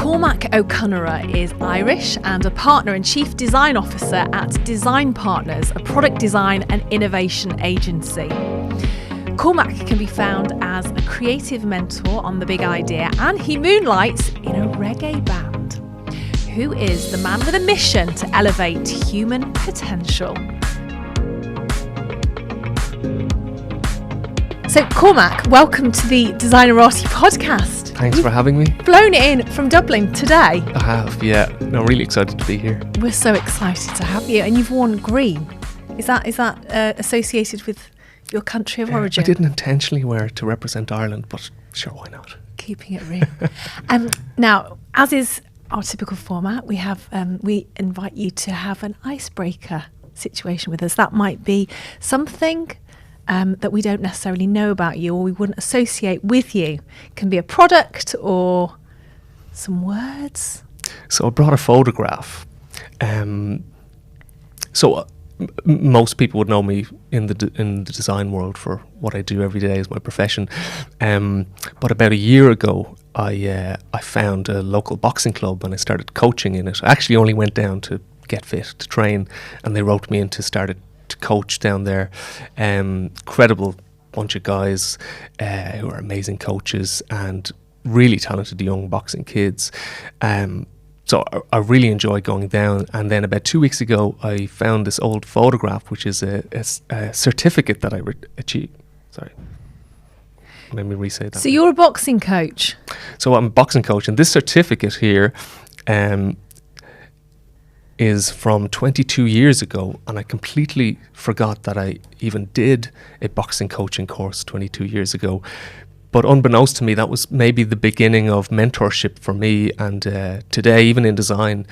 Cormac O'Conaire is Irish and a partner and chief design officer at Design Partners, a product design and innovation agency. Cormac can be found as a creative mentor on The Big Idea, and he moonlights in a reggae band. Who is the man with a mission to elevate human potential? So Cormac, welcome to the Designerati podcast. Thanks for having me. Flown it in from Dublin today. I have, yeah. No, really excited to be here. We're so excited to have you, and you've worn green. Is that associated with your country of origin? I didn't intentionally wear it to represent Ireland, but sure, why not? Keeping it real. Now, as is our typical format, we invite you to have an icebreaker situation with us. That might be something that we don't necessarily know about you or we wouldn't associate with you. It can be a product or some words. So I brought a photograph. Most people would know me in the design world for what I do every day as my profession. But about a year ago, I found a local boxing club and I started coaching in it. I actually only went down to get fit, to train, and they roped me in to start to coach down there. Incredible bunch of guys who are amazing coaches and really talented young boxing kids. So I really enjoyed going down. And then about 2 weeks ago, I found this old photograph, which is a certificate that I achieved. Sorry. Let me re-say that. So you're a boxing coach? So I'm a boxing coach. And this certificate here is from 22 years ago. And I completely forgot that I even did a boxing coaching course 22 years ago. But unbeknownst to me, that was maybe the beginning of mentorship for me. And today, even in design,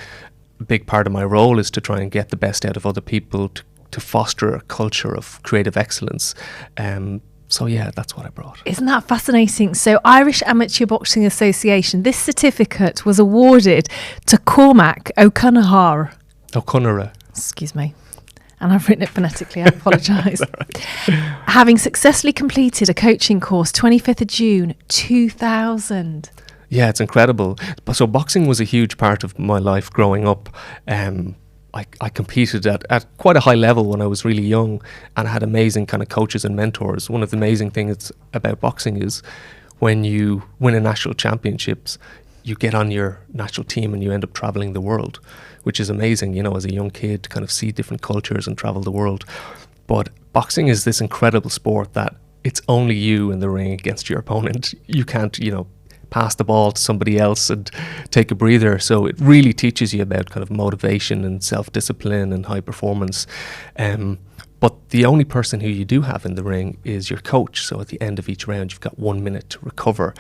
a big part of my role is to try and get the best out of other people, to foster a culture of creative excellence. So yeah, that's what I brought. Isn't that fascinating? So Irish Amateur Boxing Association, this certificate was awarded to Cormac O'Conaire. O'Conaire. Excuse me. And I've written it phonetically, I apologise. Right. Having successfully completed a coaching course 25th of June 2000. Yeah, it's incredible. So boxing was a huge part of my life growing up. I competed at quite a high level when I was really young and I had amazing kind of coaches and mentors. One of the amazing things about boxing is when you win a national championships, you get on your national team and you end up traveling the world, which is amazing, you know, as a young kid to kind of see different cultures and travel the world. But boxing is this incredible sport that it's only you in the ring against your opponent. You can't, pass the ball to somebody else and take a breather. So it really teaches you about kind of motivation and self-discipline and high performance. But the only person who you do have in the ring is your coach. So at the end of each round, you've got 1 minute to recover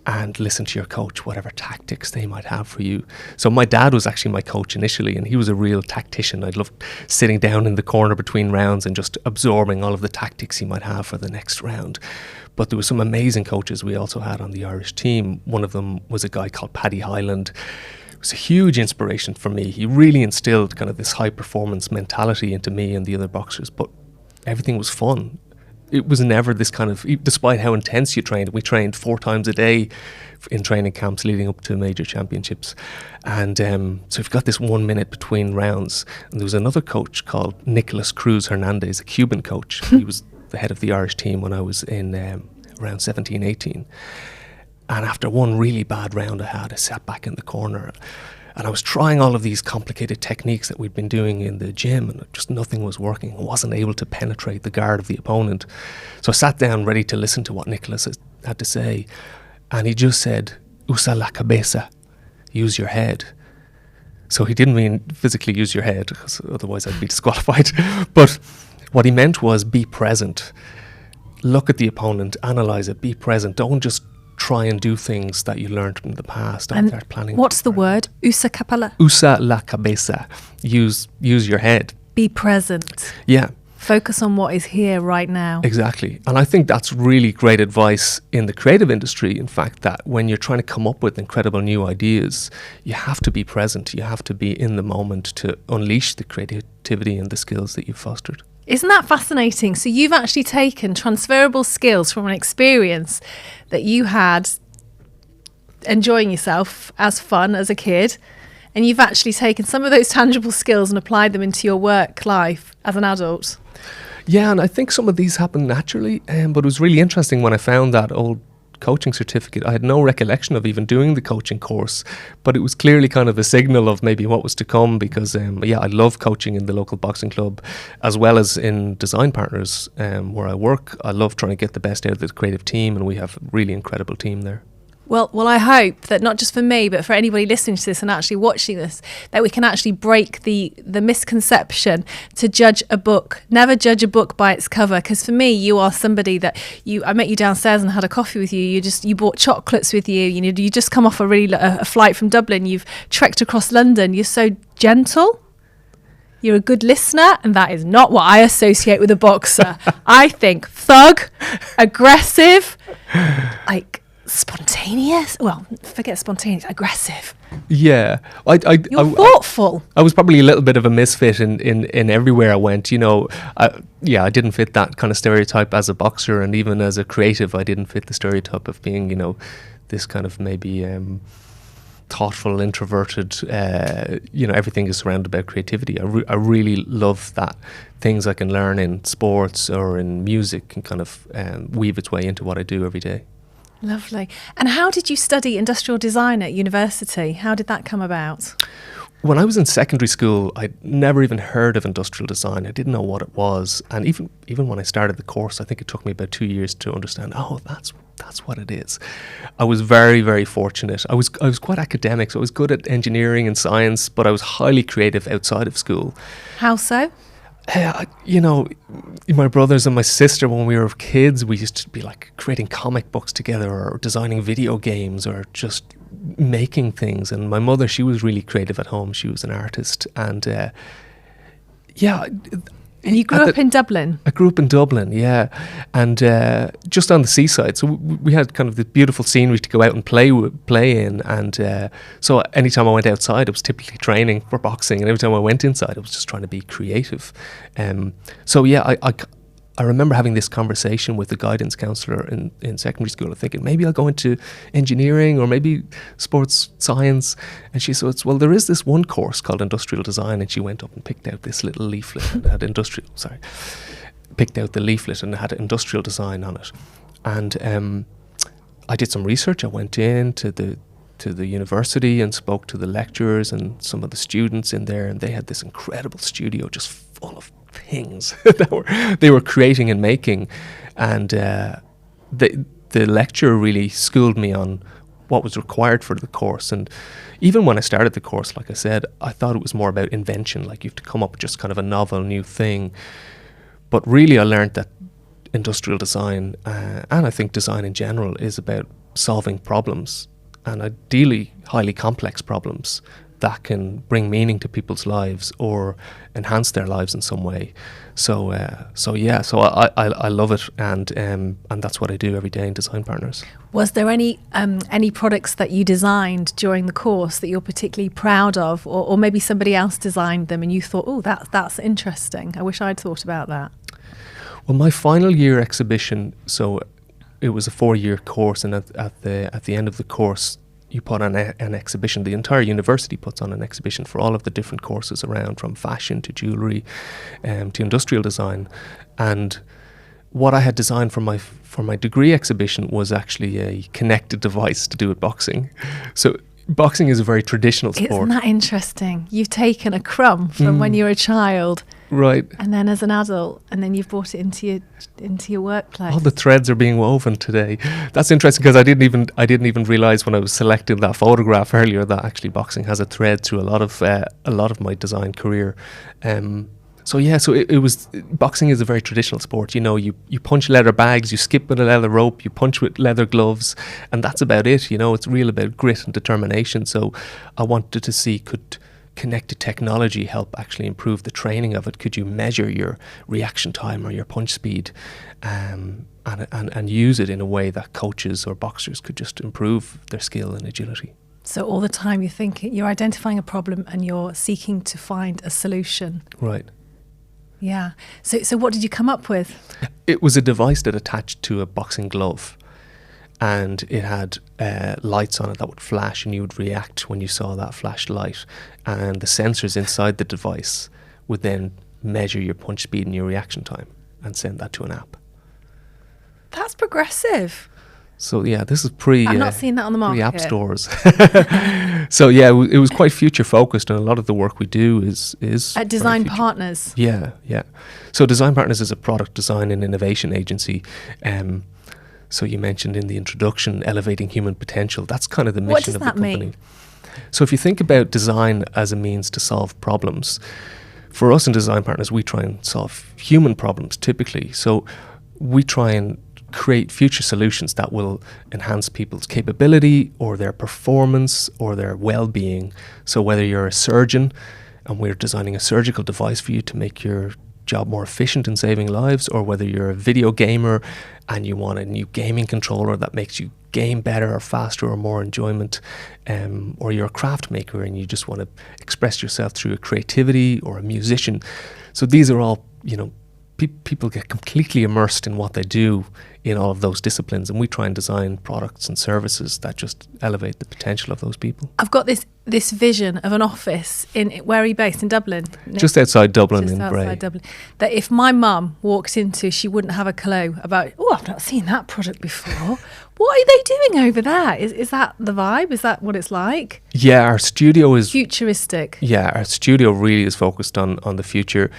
and listen to your coach, whatever tactics they might have for you. So my dad was actually my coach initially, and he was a real tactician. I loved sitting down in the corner between rounds and just absorbing all of the tactics he might have for the next round. But there were some amazing coaches we also had on the Irish team. One of them was a guy called Paddy Hyland. It was a huge inspiration for me. He really instilled kind of this high performance mentality into me and the other boxers, but everything was fun. It was never this kind of, despite how intense you trained, we trained 4 times a day in training camps leading up to major championships. And so we've got this 1 minute between rounds. And there was another coach called Nicolas Cruz Hernandez, a Cuban coach. He was the head of the Irish team when I was in around 17, 18. And after one really bad round I sat back in the corner. And I was trying all of these complicated techniques that we'd been doing in the gym, and just nothing was working. I wasn't able to penetrate the guard of the opponent. So I sat down ready to listen to what Nicholas had to say. And he just said, "Usa la cabeza," use your head. So he didn't mean physically use your head, because otherwise I'd be disqualified. But what he meant was be present. Look at the opponent, analyse it, be present. Don't just try and do things that you learned from the past. Don't start planning. What's the word? Usa capella? Usa la cabeza. Use your head. Be present. Yeah. Focus on what is here right now. Exactly. And I think that's really great advice in the creative industry. In fact, that when you're trying to come up with incredible new ideas, you have to be present. You have to be in the moment to unleash the creativity and the skills that you've fostered. Isn't that fascinating? So you've actually taken transferable skills from an experience that you had enjoying yourself as fun as a kid, and you've actually taken some of those tangible skills and applied them into your work life as an adult. Yeah, and I think some of these happen naturally, but it was really interesting when I found that old coaching certificate. I had no recollection of even doing the coaching course, but it was clearly kind of a signal of maybe what was to come, because I love coaching in the local boxing club as well as in Design Partners where I work. I love trying to get the best out of the creative team, and we have a really incredible team there. Well, I hope that not just for me, but for anybody listening to this and actually watching this, that we can actually break the misconception to judge a book. Never judge a book by its cover, because for me, you are somebody that I met you downstairs and had a coffee with you. You bought chocolates with you. You just come off a flight from Dublin. You've trekked across London. You're so gentle. You're a good listener, and that is not what I associate with a boxer. I think thug, aggressive, like spontaneous. Well, forget spontaneous, aggressive. Yeah, You're thoughtful. I was probably a little bit of a misfit in everywhere I went. I didn't fit that kind of stereotype as a boxer, and even as a creative, I didn't fit the stereotype of being, this kind of maybe thoughtful, introverted. Everything is surrounded by creativity. I really love that things I can learn in sports or in music can kind of weave its way into what I do every day. Lovely. And how did you study industrial design at university? How did that come about? When I was in secondary school, I'd never even heard of industrial design. I didn't know what it was. And even when I started the course, I think it took me about 2 years to understand, that's what it is. I was very, very fortunate. I was quite academic, so I was good at engineering and science, but I was highly creative outside of school. How so? My brothers and my sister, when we were kids, we used to be like creating comic books together or designing video games or just making things. And my mother, she was really creative at home. She was an artist. And And you grew up in Dublin? I grew up in Dublin, yeah. And just on the seaside. So we had kind of the beautiful scenery to go out and play in. And so anytime I went outside, it was typically training for boxing. And every time I went inside, I was just trying to be creative. I remember having this conversation with the guidance counsellor in secondary school and thinking, maybe I'll go into engineering or maybe sports science. And she said, well, there is this one course called industrial design. And she went up and picked out this little leaflet and had picked out the leaflet and had industrial design on it. And I did some research. I went in to the university and spoke to the lecturers and some of the students in there. And they had this incredible studio just full of things that they were creating and making, and the lecturer really schooled me on what was required for the course. And even when I started the course, like I said, I thought it was more about invention, like you have to come up with just kind of a novel new thing. But really I learned that industrial design and I think design in general is about solving problems, and ideally highly complex problems that can bring meaning to people's lives or enhance their lives in some way. So I love it, and that's what I do every day in Design Partners. Was there any products that you designed during the course that you're particularly proud of, or maybe somebody else designed them and you thought, oh, that's interesting, I wish I'd thought about that? Well, my final year exhibition, so it was a 4-year course, and at the end of the course you put on an exhibition. The entire university puts on an exhibition for all of the different courses around, from fashion to jewellery to industrial design. And what I had designed for my degree exhibition was actually a connected device to do with boxing. So boxing is a very traditional sport. Isn't that interesting? You've taken a crumb from when you were a child, right, and then as an adult, and then you've brought it into your workplace. All the threads are being woven today. That's interesting, because I didn't even realize when I was selecting that photograph earlier that actually boxing has a thread through a lot of my design career. So it was, boxing is a very traditional sport. You punch leather bags, you skip with a leather rope, you punch with leather gloves, and that's about it. It's real about grit and determination. So I wanted to see, could connected technology help actually improve the training of it? Could you measure your reaction time or your punch speed and use it in a way that coaches or boxers could just improve their skill and agility? So all the time you're identifying a problem and you're seeking to find a solution. Right. Yeah. So what did you come up with? It was a device that attached to a boxing glove. and it had lights on it that would flash, and you would react when you saw that flashed light. And the sensors inside the device would then measure your punch speed and your reaction time and send that to an app. That's progressive. So yeah, this is pre. I've not seen that on the market. Pre-app stores. So yeah, it was quite future focused, and a lot of the work we do is At Design Partners. Yeah. So Design Partners is a product design and innovation agency. So you mentioned in the introduction, elevating human potential. That's kind of the mission of the company. What does that mean? So if you think about design as a means to solve problems, for us in Design Partners, we try and solve human problems typically. So we try and create future solutions that will enhance people's capability or their performance or their well-being. So whether you're a surgeon and we're designing a surgical device for you to make your job more efficient in saving lives, or whether you're a video gamer and you want a new gaming controller that makes you game better or faster or more enjoyment, or you're a craft maker and you just want to express yourself through a creativity, or a musician. So these are all, people get completely immersed in what they do in all of those disciplines, and we try and design products and services that just elevate the potential of those people. I've got this vision of an office where are you based? In Dublin? Just outside Dublin, in Bray. Outside Dublin. That if my mum walked into, she wouldn't have a clue about, I've not seen that product before. What are they doing over there? Is that the vibe? Is that what it's like? Yeah, our studio is futuristic. Yeah, our studio really is focused on the future.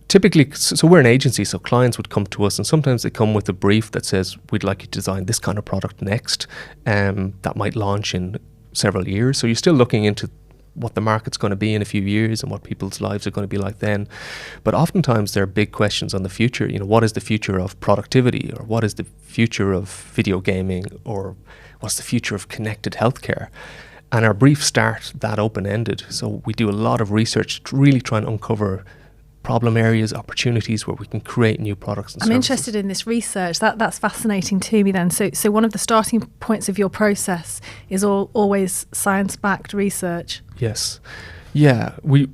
Typically, so we're an agency, so clients would come to us, and sometimes they come with a brief that says, we'd like you to design this kind of product next, that might launch in several years. So you're still looking into what the market's going to be in a few years and what people's lives are going to be like then. But oftentimes there are big questions on the future. What is the future of productivity, or what is the future of video gaming, or what's the future of connected healthcare? And our briefs start that open-ended. So we do a lot of research to really try and uncover problem areas, opportunities where we can create new products and services. I'm interested in this research. That's fascinating to me then. So one of the starting points of your process is always science-backed research. Yes. Yeah, we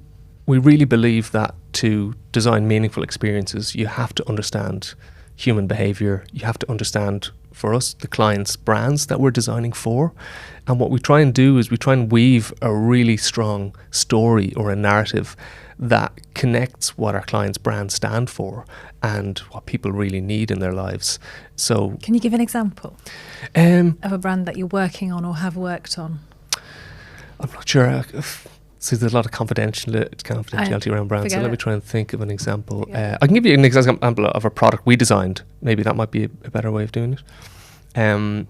really believe that to design meaningful experiences, you have to understand human behavior. You have to understand, for us, the client's brands that we're designing for. And what we try and do is we try and weave a really strong story or a narrative that connects what our clients' brands stand for and what people really need in their lives. So, can you give an example of a brand that you're working on or have worked on? I'm not sure. So there's a lot of confidentiality around brands. So let me try and think of an example. I can give you an example of a product we designed. Maybe that might be a better way of doing it.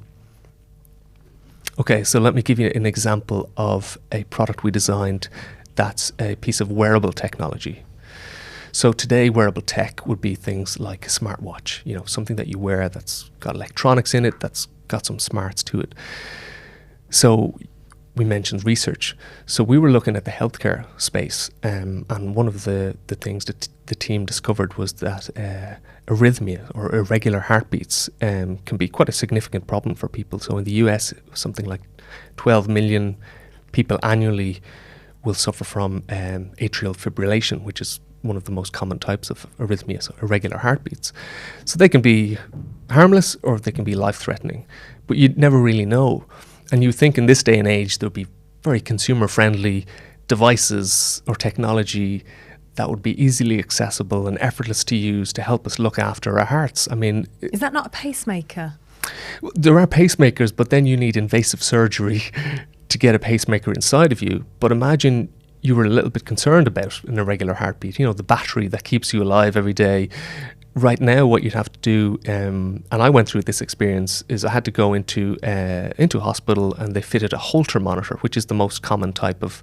Okay, so let me give you an example of a product we designed that's a piece of wearable technology. So today, wearable tech would be things like a smartwatch, something that you wear that's got electronics in it, that's got some smarts to it. So we mentioned research. So we were looking at the healthcare space, and one of the things that the team discovered was that arrhythmia, or irregular heartbeats, can be quite a significant problem for people. So in the US, something like 12 million people annually will suffer from atrial fibrillation, which is one of the most common types of arrhythmia, so irregular heartbeats. So they can be harmless or they can be life-threatening, but you'd never really know. And you think in this day and age there would be very consumer-friendly devices or technology that would be easily accessible and effortless to use to help us look after our hearts. I mean, is that not a pacemaker? There are pacemakers, but then you need invasive surgery to get a pacemaker inside of you. But imagine you were a little bit concerned about an irregular heartbeat, the battery that keeps you alive every day. Right now, what you'd have to do, and I went through this experience, is I had to go into a hospital, and they fitted a Holter monitor, which is the most common type of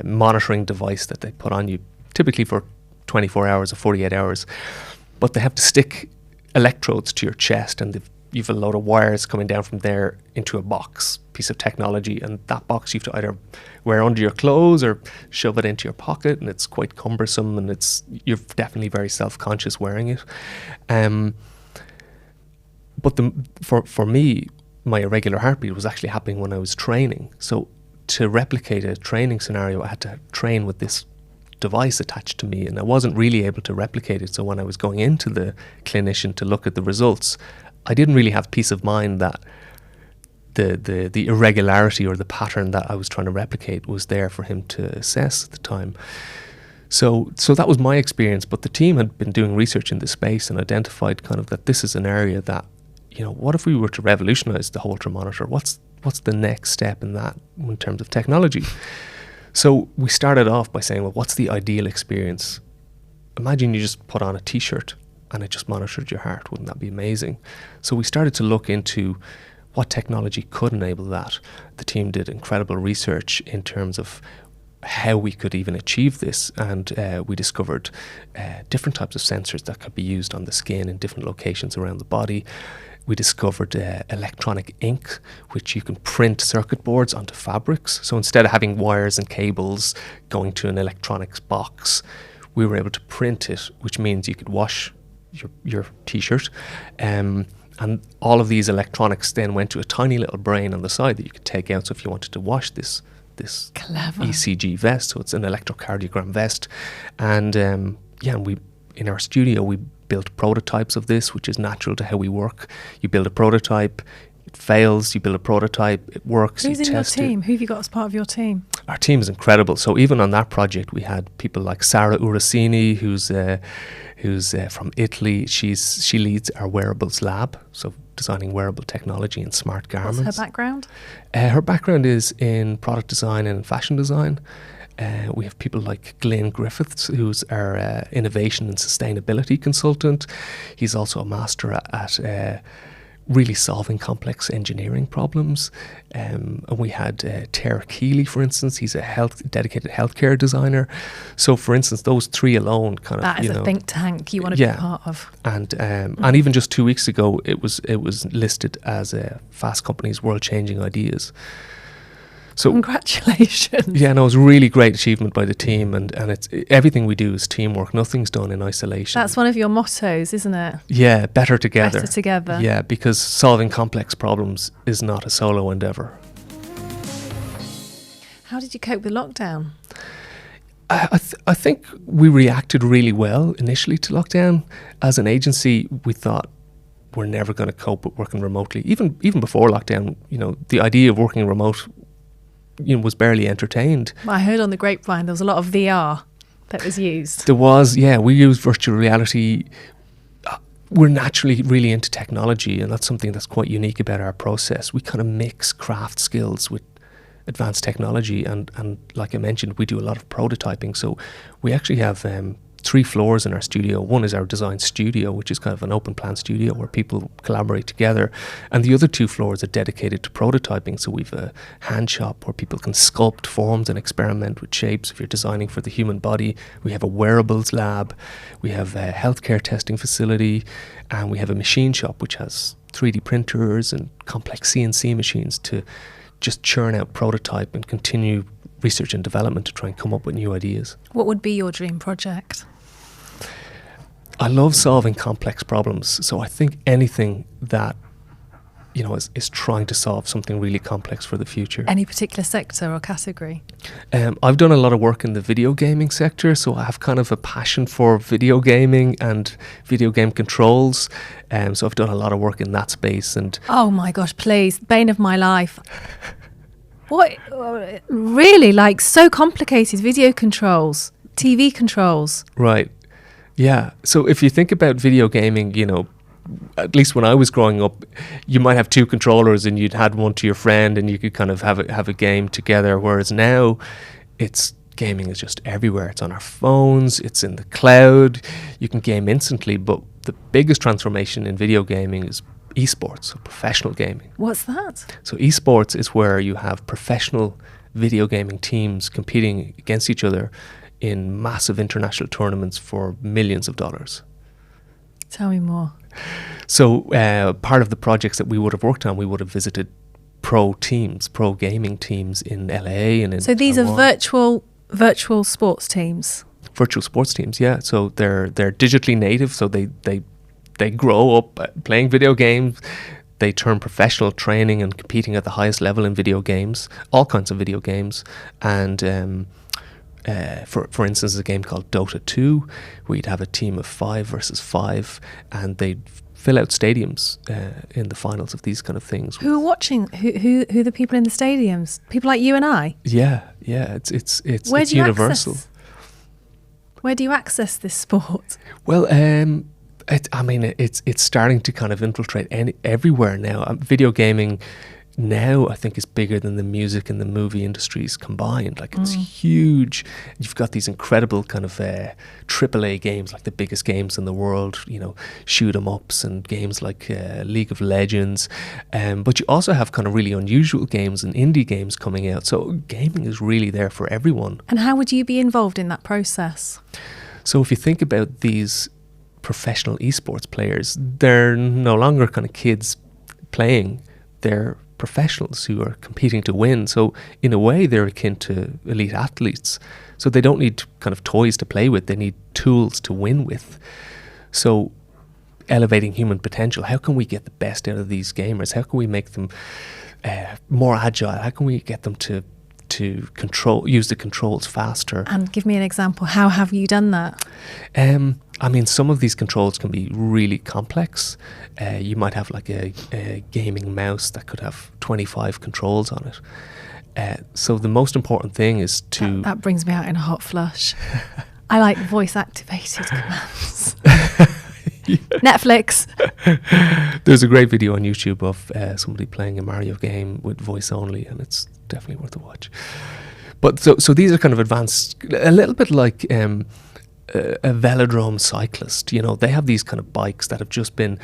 monitoring device that they put on you, typically for 24 hours or 48 hours. But they have to stick electrodes to your chest, and you've a load of wires coming down from there into a piece of technology, and that box you have to either wear under your clothes or shove it into your pocket, and it's quite cumbersome, and you're definitely very self-conscious wearing it. But for me, my irregular heartbeat was actually happening when I was training. So to replicate a training scenario, I had to train with this device attached to me, and I wasn't really able to replicate it. So when I was going into the clinician to look at the results, I didn't really have peace of mind that the irregularity or the pattern that I was trying to replicate was there for him to assess at the time. So that was my experience, but the team had been doing research in this space and identified kind of that this is an area that, what if we were to revolutionize the Holter monitor? What's the next step in that in terms of technology? So we started off by saying, well, what's the ideal experience? Imagine you just put on a t-shirt and it just monitored your heart. Wouldn't that be amazing? So we started to look into what technology could enable that. The team did incredible research in terms of how we could even achieve this, and we discovered different types of sensors that could be used on the skin in different locations around the body. We discovered electronic ink, which you can print circuit boards onto fabrics. So instead of having wires and cables going to an electronics box, we were able to print it, which means you could wash your t-shirt. And all of these electronics then went to a tiny little brain on the side that you could take out. So if you wanted to wash this Clever. ECG vest, so it's an electrocardiogram vest, and we in our studio we built prototypes of this, which is natural to how we work. You build a prototype, it fails, you build a prototype, it works. Who's you in your test team? it. Who have you got as part of your team? Our team is incredible. So even on that project, we had people like Sara Urasini, who's from Italy. She leads our wearables lab, so designing wearable technology and smart garments. What's her background? Her background is in product design and fashion design. We have people like Glenn Griffiths, who's our innovation and sustainability consultant. He's also a master at really solving complex engineering problems. And we had Tara Keeley, for instance. He's a dedicated healthcare designer. So, for instance, those three alone kind That of, is a think tank you want to be part of. And even just 2 weeks ago, it was listed as Fast Company's world-changing ideas. So congratulations. Yeah, no, it was a really great achievement by the team, and it's everything we do is teamwork. Nothing's done in isolation. That's one of your mottos, isn't it? Yeah, better together. Better together. Yeah, because solving complex problems is not a solo endeavour. How did you cope with lockdown? I think we reacted really well initially to lockdown. As an agency, we thought we're never going to cope with working remotely. Even before lockdown, the idea of working remote was barely entertained. I heard on the grapevine there was a lot of VR that was used. There was, yeah. We use virtual reality. We're naturally really into technology, and that's something that's quite unique about our process. We kind of mix craft skills with advanced technology, and like I mentioned, we do a lot of prototyping. So we actually have 3 floors in our studio. One is our design studio, which is kind of an open plan studio where people collaborate together. And the other 2 floors are dedicated to prototyping. So we've a hand shop where people can sculpt forms and experiment with shapes if you're designing for the human body. We have a wearables lab. We have a healthcare testing facility. And we have a machine shop which has 3D printers and complex CNC machines to just churn out prototype and continue research and development to try and come up with new ideas. What would be your dream project? I love solving complex problems, so I think anything that is trying to solve something really complex for the future. Any particular sector or category? I've done a lot of work in the video gaming sector, so I have kind of a passion for video gaming and video game controls. So I've done a lot of work in that space. And oh my gosh, please, bane of my life. What really so complicated video controls, TV controls. Right. Yeah. So if you think about video gaming, at least when I was growing up, you might have 2 controllers and you'd had one to your friend and you could kind of have a game together. Whereas now, gaming is just everywhere. It's on our phones. It's in the cloud. You can game instantly. But the biggest transformation in video gaming is esports, so professional gaming. What's that? So esports is where you have professional video gaming teams competing against each other in massive international tournaments for millions of dollars. Tell me more. So part of the projects that we would have worked on, we would have visited pro gaming teams in LA and in So these Taiwan. are virtual sports teams? Virtual sports teams, yeah. So they're digitally native, so they grow up playing video games. They turn professional training and competing at the highest level in video games, all kinds of video games. And for instance, a game called Dota 2, where you'd have a team of 5 versus 5, and they'd fill out stadiums in the finals of these kind of things. Who are watching? Who are the people in the stadiums? People like you and I? Yeah. It's universal. Where do you access this sport? Well, it's starting to kind of infiltrate everywhere now. Video gaming now, I think, is bigger than the music and the movie industries combined. Like, it's huge. You've got these incredible kind of AAA games, like the biggest games in the world, shoot 'em ups and games like League of Legends. But you also have kind of really unusual games and indie games coming out. So gaming is really there for everyone. And how would you be involved in that process? So if you think about these professional esports players, they're no longer kind of kids playing. They're professionals who are competing to win. So in a way, they're akin to elite athletes. So they don't need kind of toys to play with. They need tools to win with. So elevating human potential. How can we get the best out of these gamers? How can we make them more agile? How can we get them to use the controls faster? And give me an example. How have you done that? Some of these controls can be really complex. You might have like a gaming mouse that could have 25 controls on it. So the most important thing is to... That brings me out in a hot flush. I like voice-activated commands. Netflix. There's a great video on YouTube of somebody playing a Mario game with voice only, and it's definitely worth a watch. But so these are kind of advanced, a little bit like a velodrome cyclist. They have these kind of bikes that have just been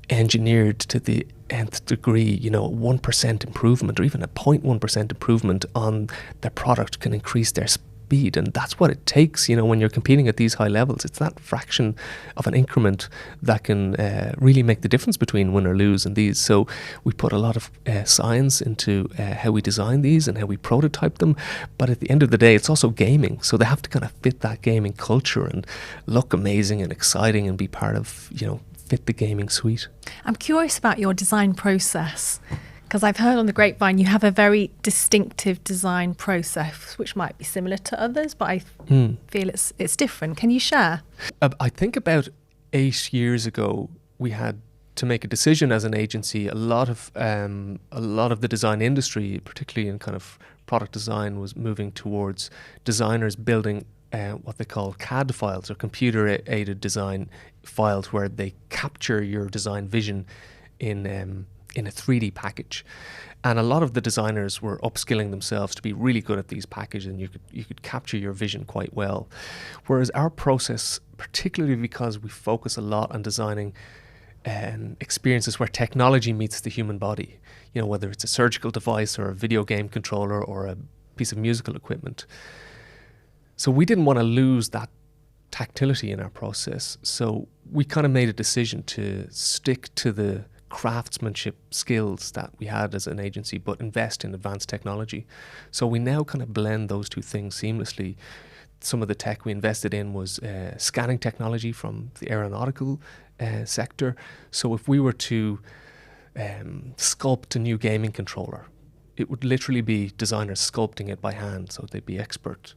engineered to the nth degree. 1% improvement or even a 0.1% improvement on their product can increase their speed, and that's what it takes. When you're competing at these high levels, it's that fraction of an increment that can really make the difference between win or lose in these. So we put a lot of science into how we design these and how we prototype them, but at the end of the day, it's also gaming, so they have to kind of fit that gaming culture and look amazing and exciting and be part of, fit the gaming suite. I'm curious about your design process, because I've heard on the grapevine you have a very distinctive design process, which might be similar to others, but I feel it's different. Can you share? I think about 8 years ago, we had to make a decision as an agency. A lot of the design industry, particularly in kind of product design, was moving towards designers building what they call CAD files, or computer-aided design files, where they capture your design vision in a 3D package. And a lot of the designers were upskilling themselves to be really good at these packages, and you could capture your vision quite well. Whereas our process, particularly because we focus a lot on designing experiences where technology meets the human body, whether it's a surgical device or a video game controller or a piece of musical equipment. So we didn't want to lose that tactility in our process. So we kind of made a decision to stick to the craftsmanship skills that we had as an agency, but invest in advanced technology. So we now kind of blend those two things seamlessly. Some of the tech we invested in was scanning technology from the aeronautical sector. So if we were to sculpt a new gaming controller, it would literally be designers sculpting it by hand. So they'd be expert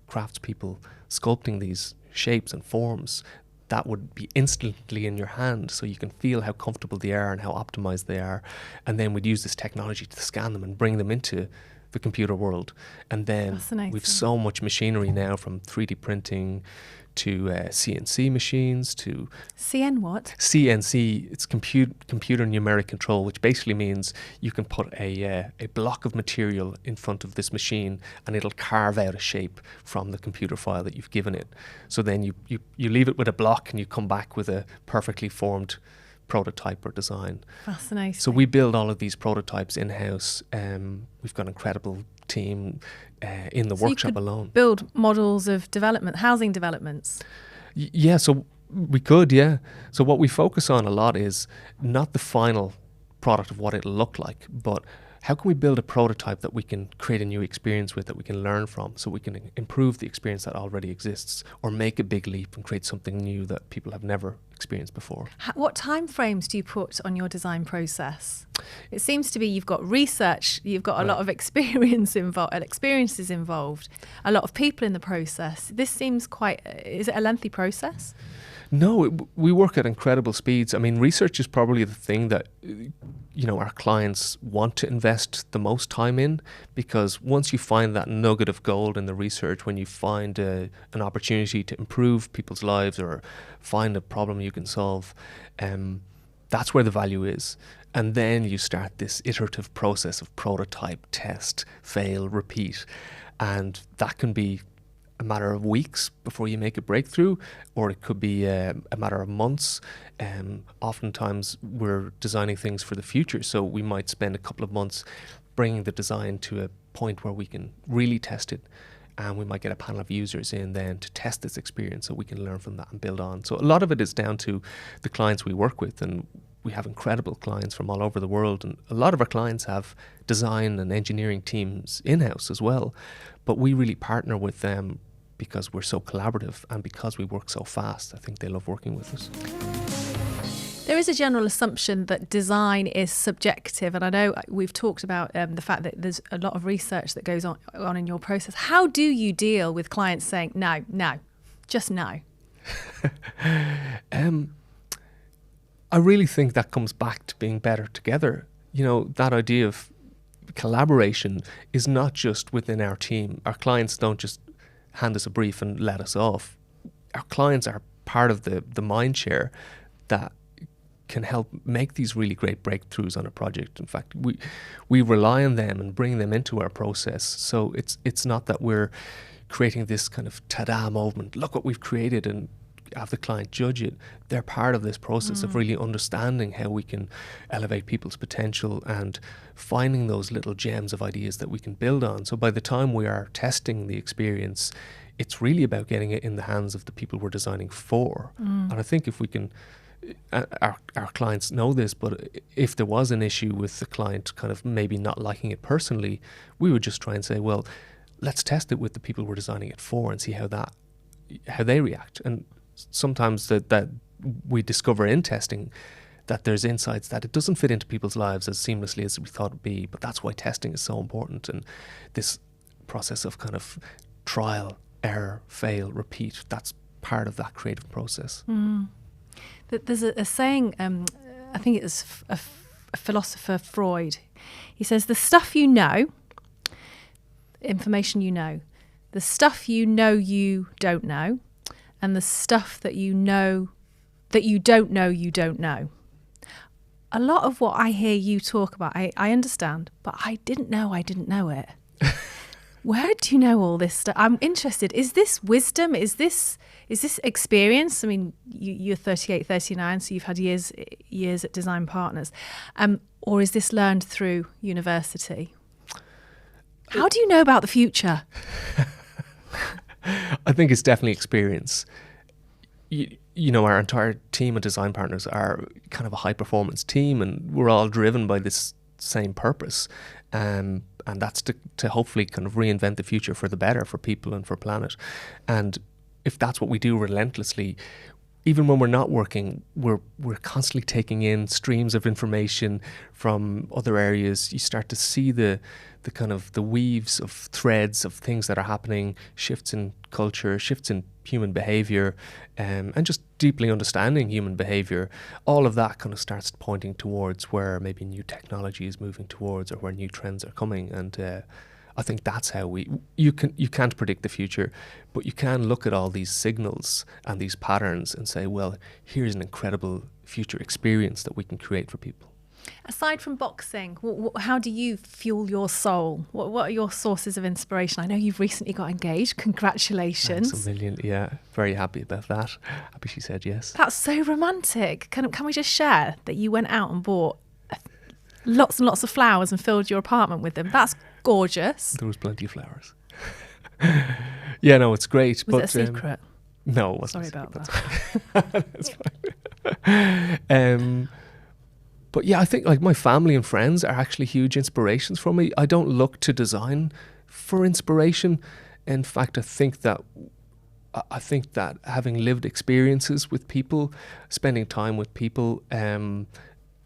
craftspeople sculpting these shapes and forms that would be instantly in your hand, so you can feel how comfortable they are and how optimized they are. And then we'd use this technology to scan them and bring them into the computer world. And then we've so much machinery now, from 3D printing to CNC machines to... CN what? CNC, it's computer numeric control, which basically means you can put a block of material in front of this machine and it'll carve out a shape from the computer file that you've given it. So then you leave it with a block and you come back with a perfectly formed prototype or design. Fascinating. So we build all of these prototypes in-house. We've got an incredible team in the workshop alone. Build models of development, housing developments. Yeah, so we could, yeah. So what we focus on a lot is not the final product of what it'll look like, but how can we build a prototype that we can create a new experience with, that we can learn from, so we can improve the experience that already exists, or make a big leap and create something new that people have never experienced before. What time frames do you put on your design process? It seems to be you've got research, you've got a lot of experiences involved, a lot of people in the process. This seems is it a lengthy process? No, we work at incredible speeds. I mean, research is probably the thing that, our clients want to invest the most time in, because once you find that nugget of gold in the research, when you find an opportunity to improve people's lives or find a problem you can solve, that's where the value is. And then you start this iterative process of prototype, test, fail, repeat. And that can be a matter of weeks before you make a breakthrough, or it could be a matter of months. Oftentimes we're designing things for the future, so we might spend a couple of months bringing the design to a point where we can really test it, and we might get a panel of users in then to test this experience so we can learn from that and build on. So a lot of it is down to the clients we work with, and we have incredible clients from all over the world, and a lot of our clients have design and engineering teams in-house as well, but we really partner with them because we're so collaborative and because we work so fast. I think they love working with us. There is a general assumption that design is subjective, and I know we've talked about the fact that there's a lot of research that goes on in your process. How do you deal with clients saying, no, just no? I really think that comes back to being better together. That idea of collaboration is not just within our team. Our clients don't just hand us a brief and let us off. Our clients are part of the mind share that can help make these really great breakthroughs on a project. In fact, we rely on them and bring them into our process. So it's not that we're creating this kind of ta-da moment, look what we've created, and have the client judge it. They're part of this process of really understanding how we can elevate people's potential and finding those little gems of ideas that we can build on. So by the time we are testing the experience, it's really about getting it in the hands of the people we're designing for. And I think if we can, our clients know this, but if there was an issue with the client kind of maybe not liking it personally, we would just try and say, well, let's test it with the people we're designing it for and see how they react. And sometimes that we discover in testing that there's insights that it doesn't fit into people's lives as seamlessly as we thought it'd be, but that's why testing is so important, and this process of kind of trial, error, fail, repeat, that's part of that creative process. There's a saying, I think it was a philosopher, Freud. He says, the stuff you know, information you know, the stuff you know you don't know, and the stuff that you know that you don't know you don't know. A lot of what I hear you talk about, I understand, but I didn't know it. Where do you know all this stuff? I'm interested. Is this wisdom? Is this experience? I mean, you're 38, 39, so you've had years at Design Partners. Or is this learned through university? How do you know about the future? I think it's definitely experience. Our entire team of Design Partners are kind of a high performance team, and we're all driven by this same purpose. And that's to hopefully kind of reinvent the future for the better, for people and for planet. And if that's what we do relentlessly, even when we're not working, we're constantly taking in streams of information from other areas. You start to see the kind of the weaves of threads of things that are happening, shifts in culture, shifts in human behavior, and just deeply understanding human behavior. All of that kind of starts pointing towards where maybe new technology is moving towards, or where new trends are coming. And I think that's how you can't predict the future, but you can look at all these signals and these patterns and say, well, here's an incredible future experience that we can create for people. Aside from boxing, how do you fuel your soul? What are your sources of inspiration? I know you've recently got engaged. Congratulations. Thanks a million. Yeah, very happy about that. Happy she said yes. That's so romantic. Can we just share that you went out and bought lots and lots of flowers and filled your apartment with them? That's gorgeous. There was plenty of flowers. Yeah, no, it's great. Was it a secret? No, it wasn't. Sorry about that. That's fine. But yeah, I think like my family and friends are actually huge inspirations for me. I don't look to design for inspiration. In fact, I think that having lived experiences with people, spending time with people,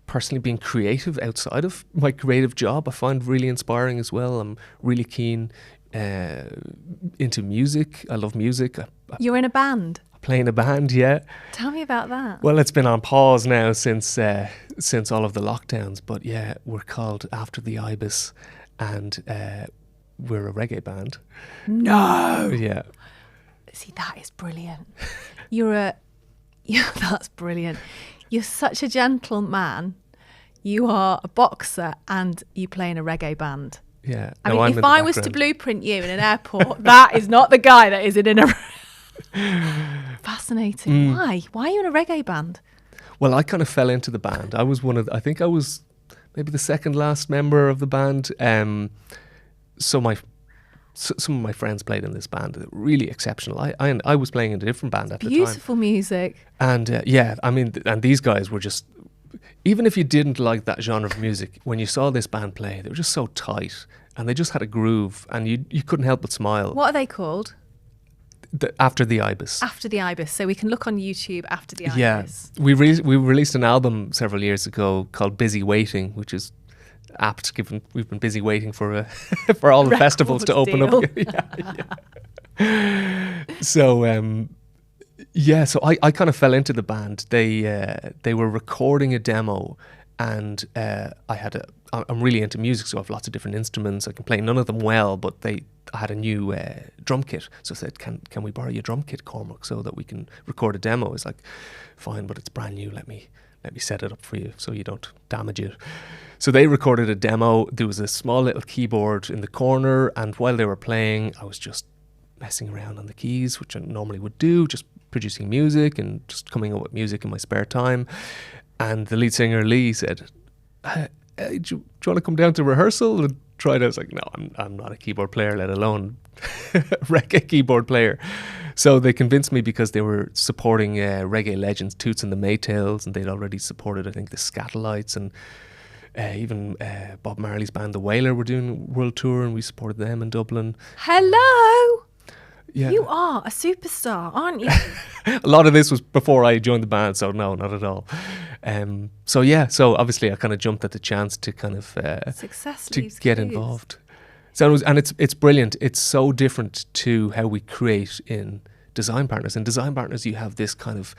personally being creative outside of my creative job, I find really inspiring as well. I'm really keen into music. I love music. You're in a band? Playing a band, yeah. Tell me about that. Well, it's been on pause now since all of the lockdowns. But yeah, we're called After the Ibis, and we're a reggae band. No. Yeah. See, that is brilliant. That's brilliant. You're such a gentleman. You are a boxer and you play in a reggae band. Yeah. I mean, if I was to blueprint you in an airport, that is not the guy that is in a... Fascinating. Why? Why are you in a reggae band? Well, I kind of fell into the band. I was I think I was maybe the second last member of the band. Some of my friends played in this band, really exceptional. I was playing in a different band at the time. Beautiful music. And I mean, and these guys were just, even if you didn't like that genre of music, when you saw this band play, they were just so tight and they just had a groove and you couldn't help but smile. What are they called? After the Ibis. After the Ibis. So we can look on YouTube, After the Ibis. Yeah. We released an album several years ago called Busy Waiting, which is apt given we've been busy waiting for for all the festivals to open up. So so I kind of fell into the band. They were recording a demo, and I'm really into music, so I have lots of different instruments. I can play none of them well, but I had a new drum kit, so I said, can we borrow your drum kit, Cormac, so that we can record a demo? It's like, fine, but it's brand new. Let me set it up for you so you don't damage it. So they recorded a demo. There was a small little keyboard in the corner, and while they were playing, I was just messing around on the keys, which I normally would do, just producing music and just coming up with music in my spare time. And the lead singer, Lee, said, hey, do you want to come down to rehearsal and try it? I was like, no, I'm not a keyboard player, let alone reggae keyboard player. So they convinced me because they were supporting reggae legends, Toots and the Maytals, and they'd already supported, I think, the Scatolites, and even Bob Marley's band, The Wailer, were doing a world tour, and we supported them in Dublin. Hello! Yeah. You are a superstar, aren't you? A lot of this was before I joined the band, so no, not at all. So obviously I kind of jumped at the chance to kind of to get involved. So it's brilliant. It's so different to how we create in Design Partners. In Design Partners, you have this kind of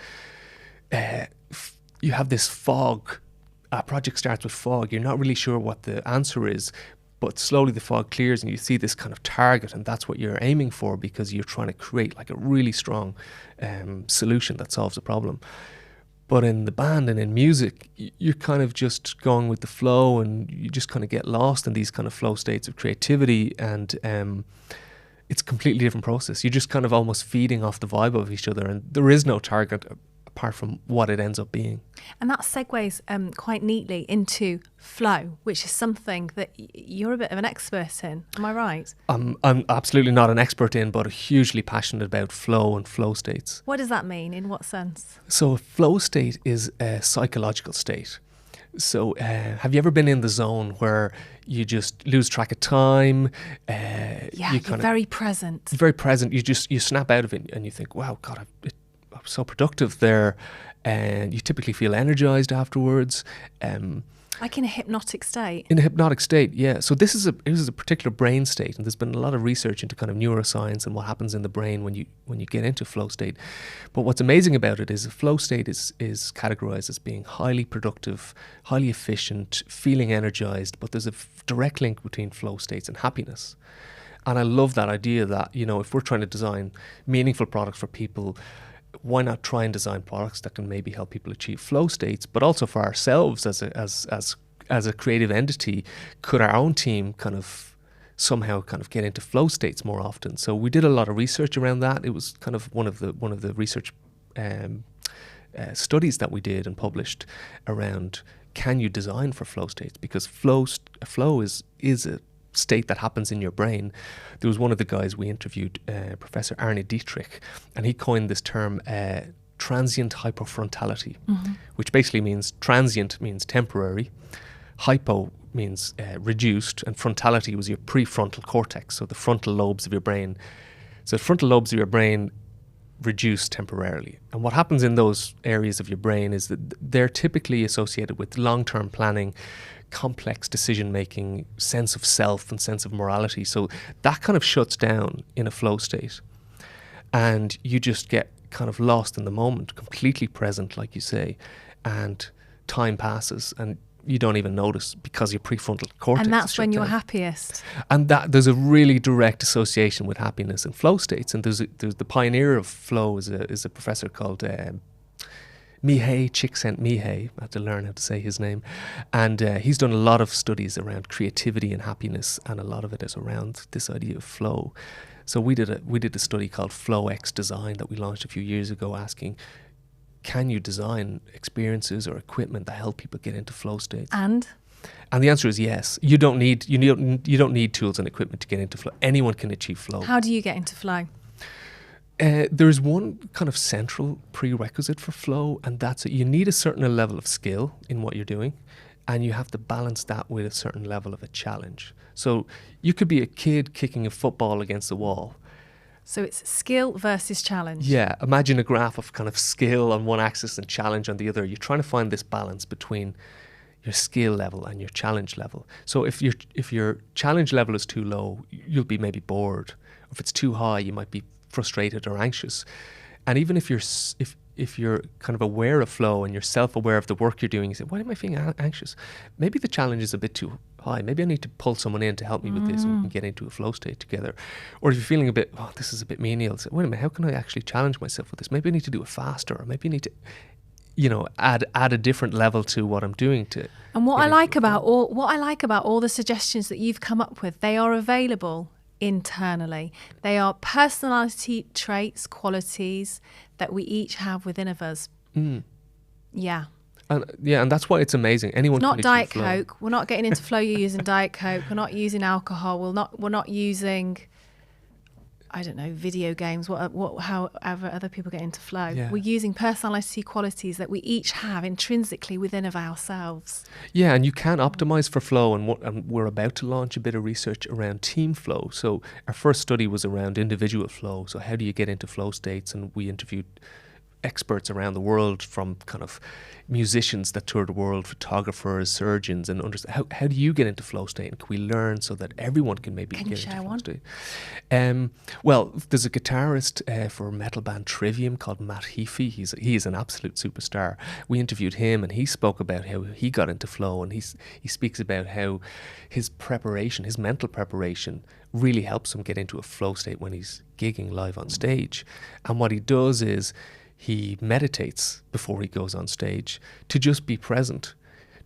you have this fog. A project starts with fog. You're not really sure what the answer is, but slowly the fog clears and you see this kind of target, and that's what you're aiming for because you're trying to create like a really strong solution that solves a problem. But in the band and in music, you're kind of just going with the flow, and you just kind of get lost in these kind of flow states of creativity, and it's a completely different process. You're just kind of almost feeding off the vibe of each other, and there is no target apart from what it ends up being. And that segues quite neatly into flow, which is something that you're a bit of an expert in. Am I right? I'm absolutely not an expert in, but hugely passionate about flow and flow states. What does that mean? In what sense? So a flow state is a psychological state. So have you ever been in the zone where you just lose track of time? You're very present. Very present. You snap out of it and you think, wow, God, I'm so productive there. And you typically feel energized afterwards. Like in a hypnotic state. In a hypnotic state, yeah. So this is a particular brain state, and there's been a lot of research into kind of neuroscience and what happens in the brain when you get into flow state. But what's amazing about it is a flow state is categorized as being highly productive, highly efficient, feeling energized, but there's a direct link between flow states and happiness. And I love that idea that, if we're trying to design meaningful products for people, why not try and design products that can maybe help people achieve flow states, but also for ourselves as a creative entity, could our own team somehow get into flow states more often? So we did a lot of research around that. It was kind of one of the research studies that we did and published around, can you design for flow states? Because flow is a state that happens in your brain. There was one of the guys we interviewed, Professor Arne Dietrich, and he coined this term transient hyperfrontality, which basically means transient means temporary, hypo means reduced, and frontality was your prefrontal cortex, so the frontal lobes of your brain. So the frontal lobes of your brain reduce temporarily. And what happens in those areas of your brain is that they're typically associated with long-term planning, complex decision-making, sense of self and sense of morality. So that kind of shuts down in a flow state. And you just get kind of lost in the moment, completely present, like you say, and time passes and you don't even notice because your prefrontal cortex And is that's shut when you're down. happiest. And that there's a really direct association with happiness and flow states. And there's the pioneer of flow is a professor called Mihei Csikszentmihalyi. I have to learn how to say his name. And he's done a lot of studies around creativity and happiness, and a lot of it is around this idea of flow. So we did a study called Flow X Design that we launched a few years ago, asking, can you design experiences or equipment that help people get into flow states? And the answer is yes. You don't need tools and equipment to get into flow. Anyone can achieve flow. how do you get into flow? There's one kind of central prerequisite for flow, and that's that you need a certain level of skill in what you're doing, and you have to balance that with a certain level of a challenge. So you could be a kid kicking a football against the wall. So it's skill versus challenge. Yeah, imagine a graph of kind of skill on one axis and challenge on the other. You're trying to find this balance between your skill level and your challenge level. So if your challenge level is too low, you'll be maybe bored. If it's too high, you might be frustrated or anxious. And even if you're kind of aware of flow and you're self-aware of the work you're doing, you say, why am I feeling anxious? Maybe the challenge is a bit too high. Maybe I need to pull someone in to help me with this and we can get into a flow state together. Or if you're feeling a bit, this is a bit menial, say, wait a minute, how can I actually challenge myself with this? Maybe I need to do it faster, or maybe I need to add a different level to what I'm doing to. And what I like about all the suggestions that you've come up with, they are available internally. They are personality traits, qualities that we each have within of us. Yeah. And that's why it's amazing. Anyone Not can Diet achieve flow. Coke. We're not getting into flow. You're using Diet Coke. We're not using alcohol. We're not using, I don't know, video games. However other people get into flow. Yeah. We're using personality qualities that we each have intrinsically within of ourselves. Yeah, and you can optimize for flow, and we're about to launch a bit of research around team flow. So our first study was around individual flow. So how do you get into flow states? And we interviewed experts around the world, from kind of musicians that tour the world, photographers, surgeons, and understand how do you get into flow state, and can we learn so that everyone can maybe Can you get into share flow one? state? Well, there's a guitarist for metal band Trivium called Matt Heafy. He is an absolute superstar. We interviewed him, and he spoke about how he got into flow, and he speaks about how his mental preparation really helps him get into a flow state when he's gigging live on stage. And what he does is he meditates before he goes on stage to just be present,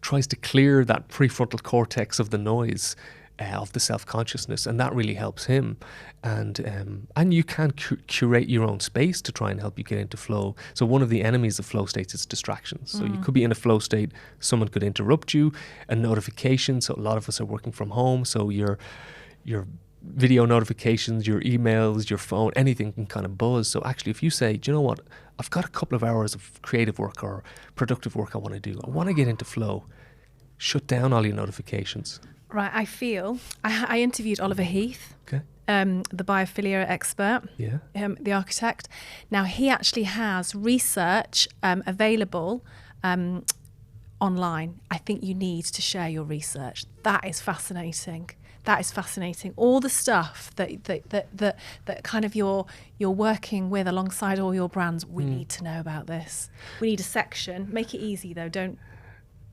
tries to clear that prefrontal cortex of the noise, of the self-consciousness, and that really helps him. And you can curate your own space to try and help you get into flow. So one of the enemies of flow states is distractions. So you could be in a flow state, someone could interrupt you, a notification. So a lot of us are working from home, so your video notifications, your emails, your phone, anything can kind of buzz. So actually, if you say, do you know what, I've got a couple of hours of creative work or productive work I want to do, I want to get into flow, shut down all your notifications. Right, I interviewed Oliver Heath, Okay. the biophilia expert, Yeah. the architect. Now, he actually has research available online. I think you need to share your research. That is fascinating. All the stuff that kind of you're working with alongside all your brands. We need to know about this. We need a section. Make it easy though. Don't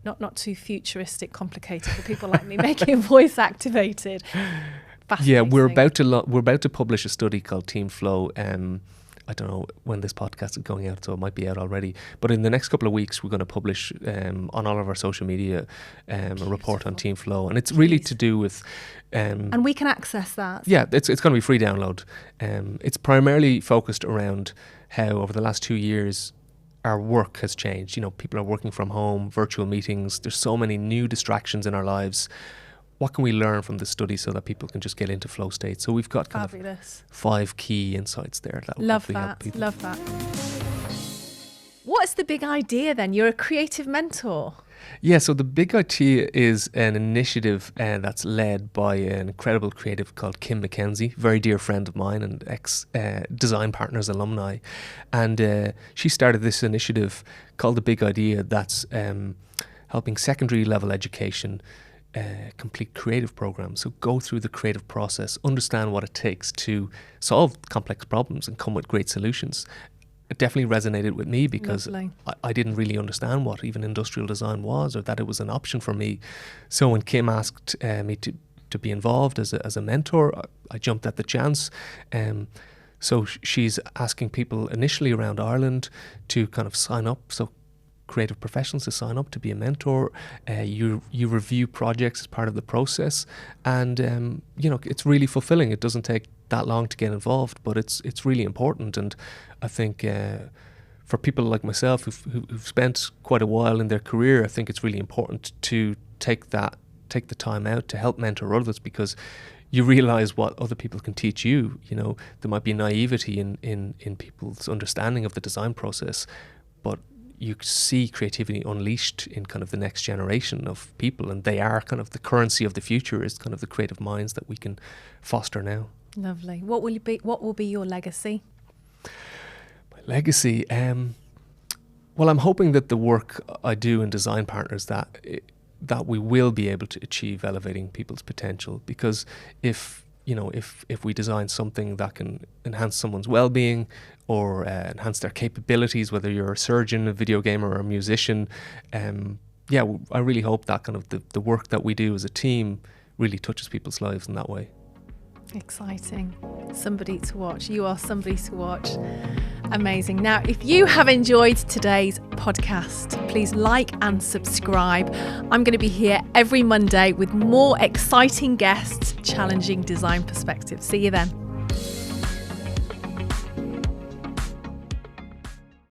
not too futuristic, complicated for people like me. Make it voice activated. Yeah, we're about to publish a study called Team Flow. I don't know when this podcast is going out, so it might be out already. But in the next couple of weeks, we're going to publish on all of our social media a report on Team Flow, and it's really to do with. And we can access that. Yeah, it's going to be free download. It's primarily focused around how over the last 2 years our work has changed. You know, people are working from home, virtual meetings. There's so many new distractions in our lives. What can we learn from this study so that people can just get into flow state? So we've got kind of 5 key insights there that will hopefully help people. Love that. What's the big idea then? You're a creative mentor. Yeah, so the big idea is an initiative that's led by an incredible creative called Kim McKenzie, very dear friend of mine and ex-Design Partners alumni. And she started this initiative called The Big Idea that's helping secondary level education complete creative programs. So go through the creative process, understand what it takes to solve complex problems and come with great solutions. it definitely resonated with me because Lovely. I didn't really understand what even industrial design was, or that it was an option for me. So when Kim asked me to be involved as a mentor, I jumped at the chance. So she's asking people initially around Ireland to kind of sign up. So creative professionals to sign up to be a mentor. You review projects as part of the process, and it's really fulfilling. It doesn't take that long to get involved, but it's really important. And I think for people like myself who've spent quite a while in their career, I think it's really important to take the time out to help mentor others, because you realize what other people can teach you. There might be naivety in people's understanding of the design process, but you see creativity unleashed in kind of the next generation of people, and they are kind of the currency of the future, is kind of the creative minds that we can foster now. Lovely. What will be your legacy? My legacy, well, I'm hoping that the work I do in Design Partners, that we will be able to achieve elevating people's potential, because if we design something that can enhance someone's well-being or enhance their capabilities, whether you're a surgeon, a video gamer, or a musician, I really hope that kind of the work that we do as a team really touches people's lives in that way. Exciting. Somebody to watch. You are somebody to watch. Amazing. Now, if you have enjoyed today's podcast, please like and subscribe. I'm going to be here every Monday with more exciting guests challenging design perspectives. See you then.